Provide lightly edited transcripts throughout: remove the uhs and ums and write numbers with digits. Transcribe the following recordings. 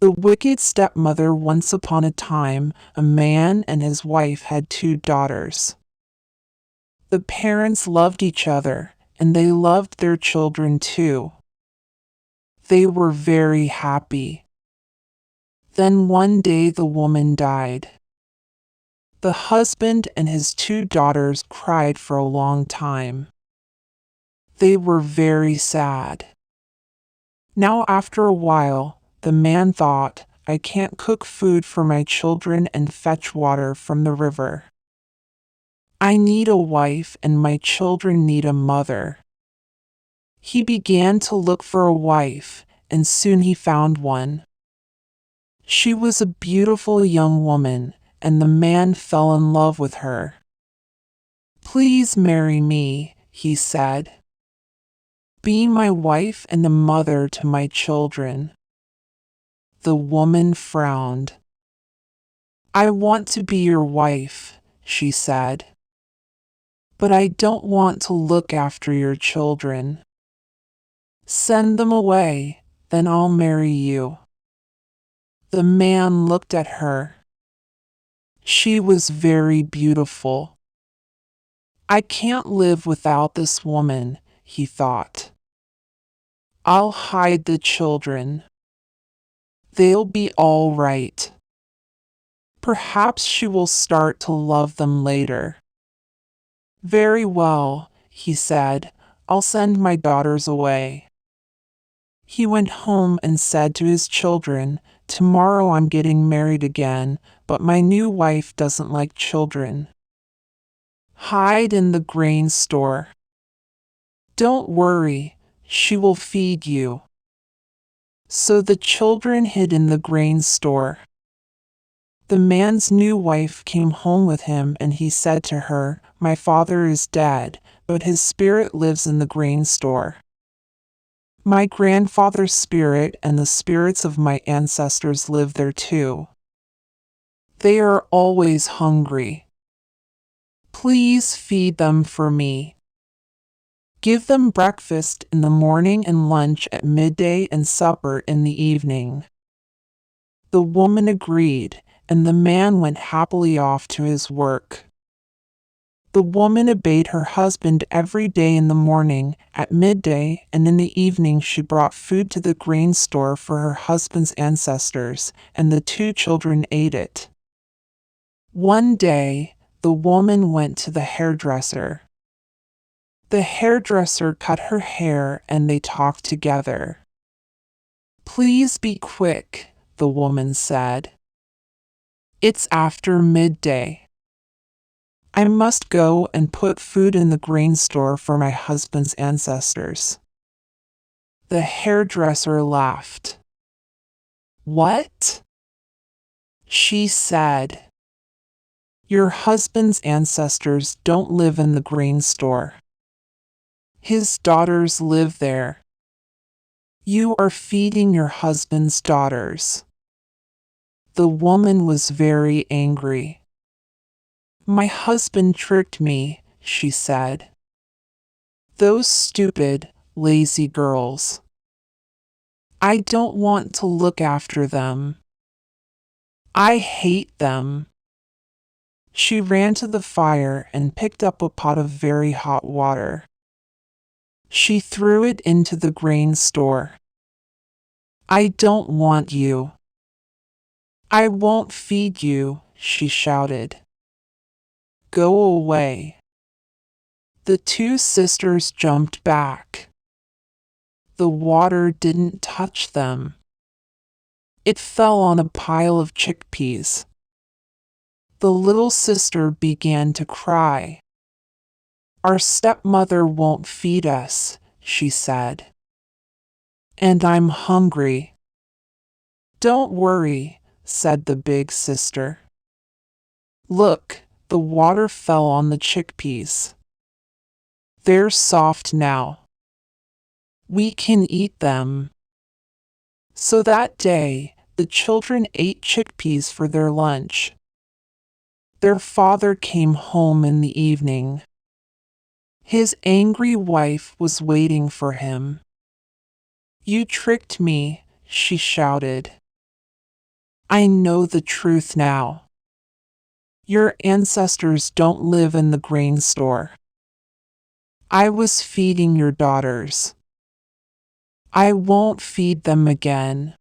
The wicked stepmother. Once upon a time, a man and his wife had two daughters. The parents loved each other, and they loved their children too. They were very happy. Then one day the woman died. The husband and his two daughters cried for a long time. They were very sad. Now, after a while, the man thought, I can't cook food for my children and fetch water from the river. I need a wife and my children need a mother. He began to look for a wife, and soon he found one. She was a beautiful young woman, and the man fell in love with her. Please marry me, he said. Be my wife and the mother to my children. The woman frowned. I want to be your wife, she said. But I don't want to look after your children. Send them away, then I'll marry you. The man looked at her. She was very beautiful. I can't live without this woman, he thought. I'll hide the children. They'll be all right. Perhaps she will start to love them later. Very well, he said, I'll send my daughters away. He went home and said to his children, Tomorrow I'm getting married again, but my new wife doesn't like children. Hide in the grain store. Don't worry, she will feed you. So the children hid in the grain store. The man's new wife came home with him, and he said to her, My father is dead, but his spirit lives in the grain store. My grandfather's spirit and the spirits of my ancestors live there too. They are always hungry. Please feed them for me. Give them breakfast in the morning and lunch at midday and supper in the evening. The woman agreed, and the man went happily off to his work. The woman obeyed her husband every day. In the morning, at midday, and in the evening she brought food to the grain store for her husband's ancestors, and the two children ate it. One day, the woman went to the hairdresser. The hairdresser cut her hair and they talked together. Please be quick, the woman said. It's after midday. I must go and put food in the grain store for my husband's ancestors. The hairdresser laughed. What? She said. Your husband's ancestors don't live in the grain store. His daughters live there. You are feeding your husband's daughters. The woman was very angry. My husband tricked me, she said. Those stupid, lazy girls. I don't want to look after them. I hate them. She ran to the fire and picked up a pot of very hot water. She threw it into the grain store. I don't want you. I won't feed you, she shouted. Go away. The two sisters jumped back. The water didn't touch them. It fell on a pile of chickpeas. The little sister began to cry. Our stepmother won't feed us, she said. And I'm hungry. Don't worry, said the big sister. Look, the water fell on the chickpeas. They're soft now. We can eat them. So that day, the children ate chickpeas for their lunch. Their father came home in the evening. His angry wife was waiting for him. You tricked me, she shouted. I know the truth now. Your ancestors don't live in the grain store. I was feeding your daughters. I won't feed them again.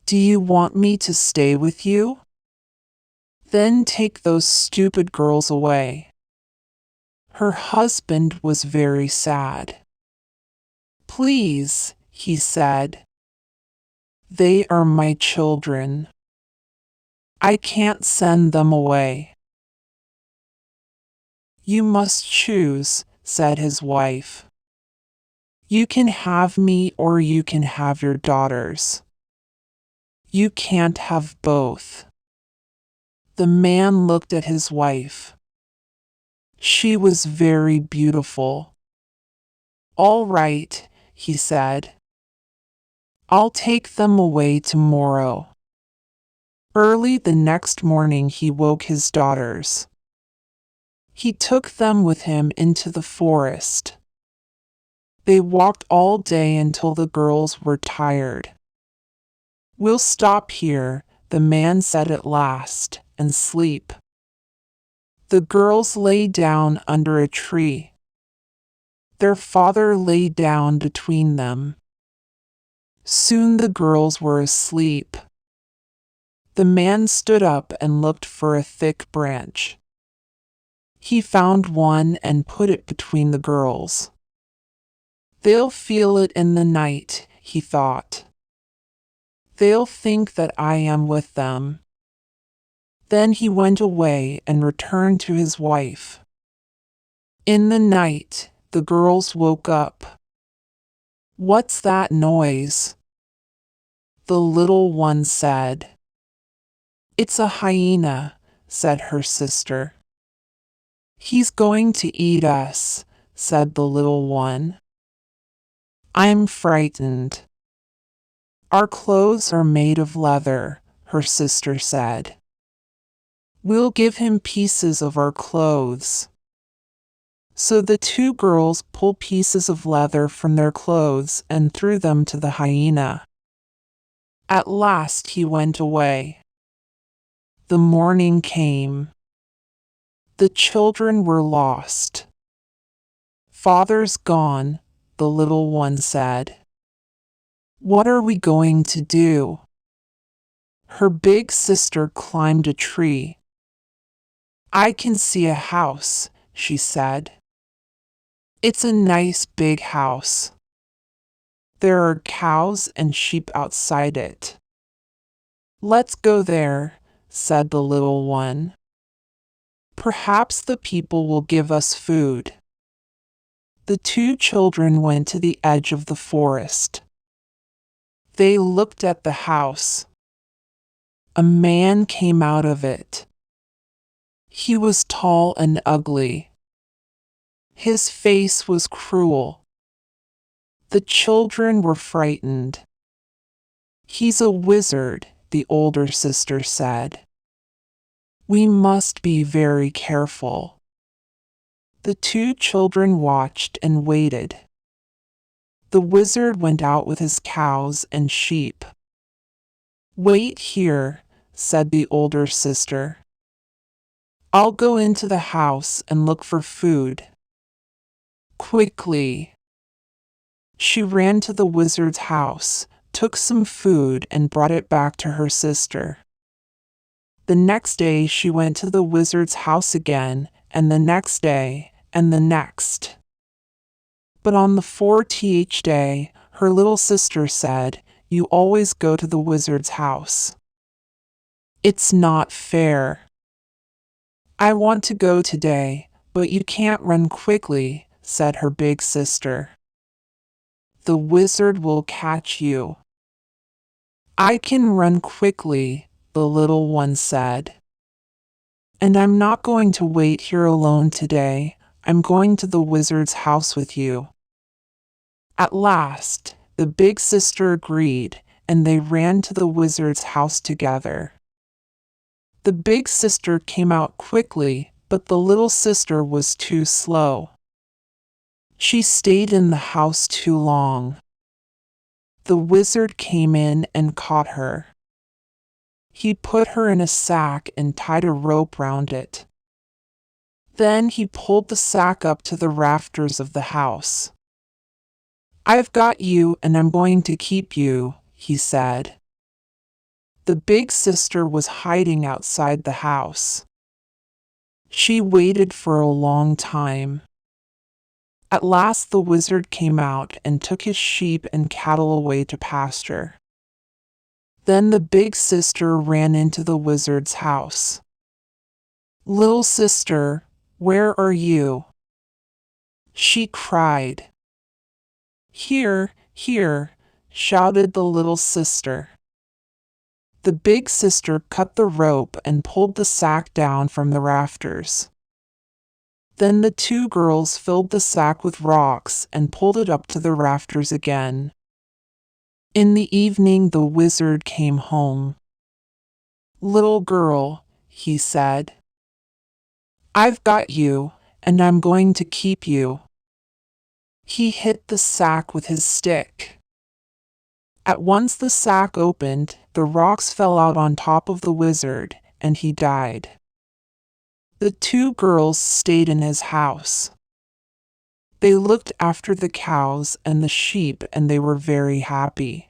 Do you want me to stay with you? Then take those stupid girls away. Her husband was very sad. Please, he said. They are my children. I can't send them away. You must choose, said his wife. You can have me or you can have your daughters. You can't have both. The man looked at his wife. She was very beautiful. All right, he said. I'll take them away tomorrow. Early the next morning he woke his daughters. He took them with him into the forest. They walked all day until the girls were tired. We'll stop here, the man said at last, and sleep. The girls lay down under a tree. Their father lay down between them. Soon the girls were asleep. The man stood up and looked for a thick branch. He found one and put it between the girls. They'll feel it in the night, he thought. They'll think that I am with them. Then he went away and returned to his wife. In the night, the girls woke up. What's that noise? The little one said. It's a hyena, said her sister. He's going to eat us, said the little one. I'm frightened. Our clothes are made of leather, her sister said. We'll give him pieces of our clothes. So the two girls pulled pieces of leather from their clothes and threw them to the hyena. At last he went away. The morning came. The children were lost. Father's gone, the little one said. What are we going to do? Her big sister climbed a tree. I can see a house, she said. It's a nice big house. There are cows and sheep outside it. Let's go there, said the little one. Perhaps the people will give us food. The two children went to the edge of the forest. They looked at the house. A man came out of it. He was tall and ugly. His face was cruel. The children were frightened. He's a wizard, the older sister said. We must be very careful. The two children watched and waited. The wizard went out with his cows and sheep. Wait here, said the older sister. I'll go into the house and look for food. Quickly. She ran to the wizard's house, took some food, and brought it back to her sister. The next day she went to the wizard's house again, and the next day, and the next. But on the 14th day, her little sister said, You always go to the wizard's house. It's not fair. I want to go today, but you can't run quickly, said her big sister. The wizard will catch you. I can run quickly, the little one said. And I'm not going to wait here alone today. I'm going to the wizard's house with you. At last, the big sister agreed, and they ran to the wizard's house together. The big sister came out quickly, but the little sister was too slow. She stayed in the house too long. The wizard came in and caught her. He put her in a sack and tied a rope round it. Then he pulled the sack up to the rafters of the house. "I've got you, and I'm going to keep you," he said. The big sister was hiding outside the house. She waited for a long time. At last the wizard came out and took his sheep and cattle away to pasture. Then the big sister ran into the wizard's house. "Little sister, where are you?" she cried. "Here, here," shouted the little sister. The big sister cut the rope and pulled the sack down from the rafters. Then the two girls filled the sack with rocks and pulled it up to the rafters again. In the evening the wizard came home. "Little girl," he said, "I've got you, and I'm going to keep you." He hit the sack with his stick. At once the sack opened, the rocks fell out on top of the wizard, and he died. The two girls stayed in his house. They looked after the cows and the sheep, and they were very happy.